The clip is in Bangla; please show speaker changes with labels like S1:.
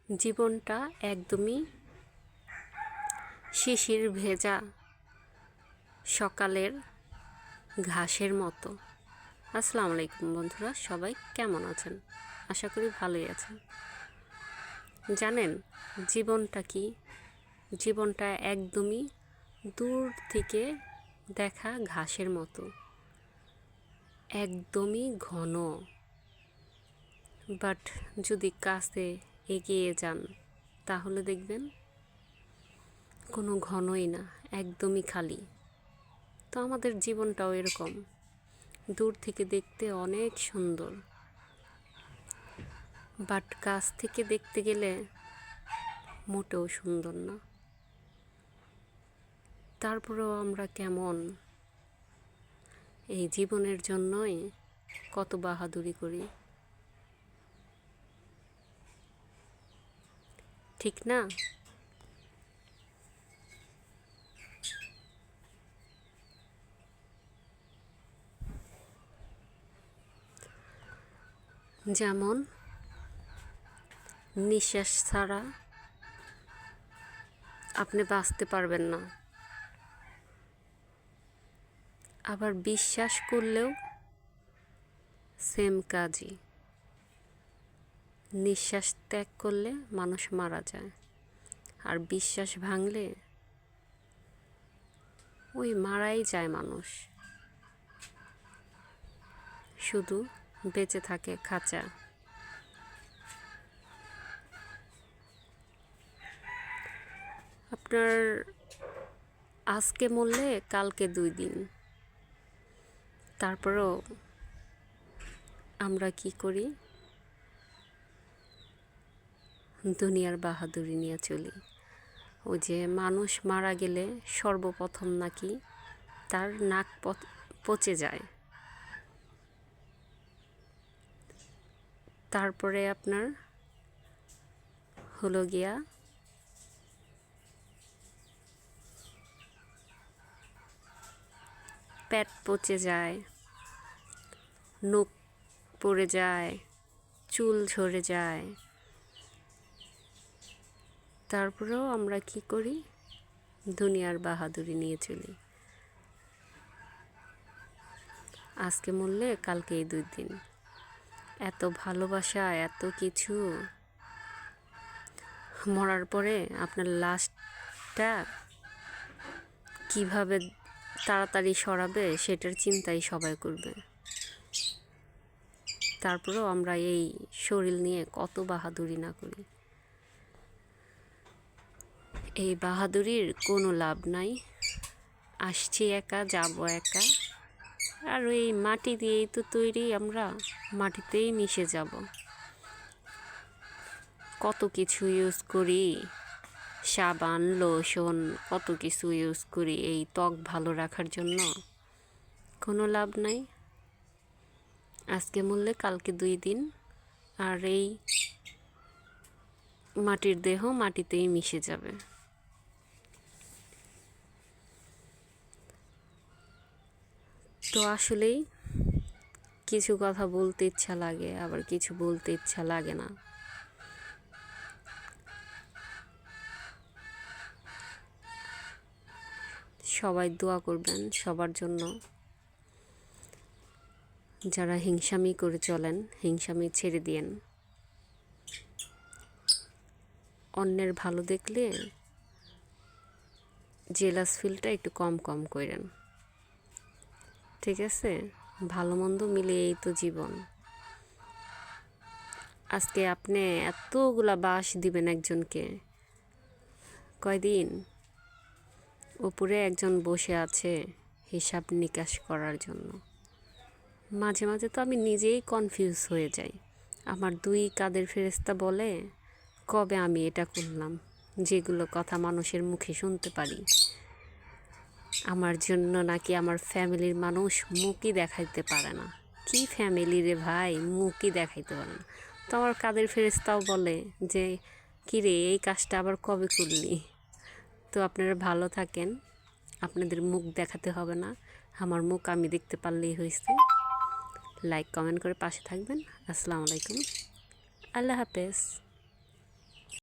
S1: জীবনটা একদমই শিশির ভেজা সকালের ঘাসের মতো। আসসালামু আলাইকুম বন্ধুরা, সবাই কেমন আছেন? আশা করি ভালোই আছেন। জানেন জীবনটা কি? জীবনটা একদমই দূর থেকে দেখা ঘাসের মতো, একদমই ঘন। বাট যদি কাছে এগিয়ে যান তাহলে দেখবেন কোনো ঘনই না, একদমই খালি। তো আমাদের জীবনটাও এরকম, দূর থেকে দেখতে অনেক সুন্দর, বাট কাছ থেকে দেখতে গেলে মোটেও সুন্দর না। তারপরেও আমরা কেমন এই জীবনের জন্যই কত বাহাদুরি করি, ঠিক না? যেমন নিঃশ্বাস ছাড়া আপনি বাঁচতে পারবেন না, আবার বিশ্বাস করলেও সেম কাজই। নিঃশ্বাস ত্যাগ করলে মানুষ মারা যায়, আর বিশ্বাস ভাঙলে ওই মারাই যায় মানুষ, শুধু বেঁচে থাকে খাঁচা। আপনার আজকে মরলে কালকে 2 দিন। তারপরেও আমরা কি করি? দুনিয়ার বাহাদুরি নিয়ে চলি। ওই যে মানুষ মারা গেলে সর্বপ্রথম নাকি তার নাক পচে যায়, তারপরে আপনার হলো গিয়া পেট পচে যায়, নখ পড়ে যায়, চুল ঝরে যায়। তারপরেও আমরা কি করি? দুনিয়ার বাহাদুরি নিয়ে চলি। আজকে মরলে কালকে 2 দিন। এত ভালোবাসা, এত কিছু, মরার পরে আপনার লাশটা কিভাবে তাড়াতাড়ি সরাবে সেটার চিন্তাই সবাই করবে। তারপরেও আমরা এই শরীর নিয়ে কত বাহাদুরি না করি। এই বাহাদুরির কোনো লাভ নাই। আসছি একা, যাব একা, আর এই মাটি দিয়েই তো তৈরি, আমরা মাটিতেই মিশে যাব। কত কিছু ইউজ করি, সাবান, লোশন, কত কিছু ইউজ করি এই ত্বক ভালো রাখার জন্য, কোনো লাভ নাই। আজকে মরলে কালকে 2 দিন, আর এই মাটির দেহ মাটিতেই মিশে যাবে। তো আসলেই কিছু কথা বলতে ইচ্ছা লাগে, আবার কিছু বলতে ইচ্ছা লাগে না। সবাই দোয়া করবেন সবার জন্য। যারা হিংসামি করে চলেন, হিংসামি ছেড়ে দিয়েন। অন্যের ভালো দেখলে জেলাস ফিলটা একটু কম কম করেন, ঠিক আছে? ভালো মন্দ মিলে এই তো জীবন। আজকে আপনি এতগুলা বাঁশ দিবেন একজনকে, কয়দিন উপরে একজন বসে আছে হিসাব নিকাশ করার জন্য। মাঝে মাঝে তো আমি নিজেই কনফিউজ হয়ে যাই। আমার 2 কাঁধের ফেরেশতা বলে, কবে আমি এটা করলাম যেগুলো কথা মানুষের মুখে শুনতে পারি। আমার জন্য নাকি আমার ফ্যামিলির মানুষ মুখই দেখাইতে পারে না। কি ফ্যামিলি রে ভাই, মুখই দেখাইতে পারে না। তো আমার কাঁধের ফেরেশতাও বলে যে কিরে, এই কাজটা আবার কবে করলি? তো আপনারা ভালো থাকেন, আপনাদের মুখ দেখাতে হবে না, আমার মুখ আমি দেখতে পারলেই হয়েছে। লাইক কমেন্ট করে পাশে থাকবেন। আসসালামু আলাইকুম, আল্লাহ হাফেজ।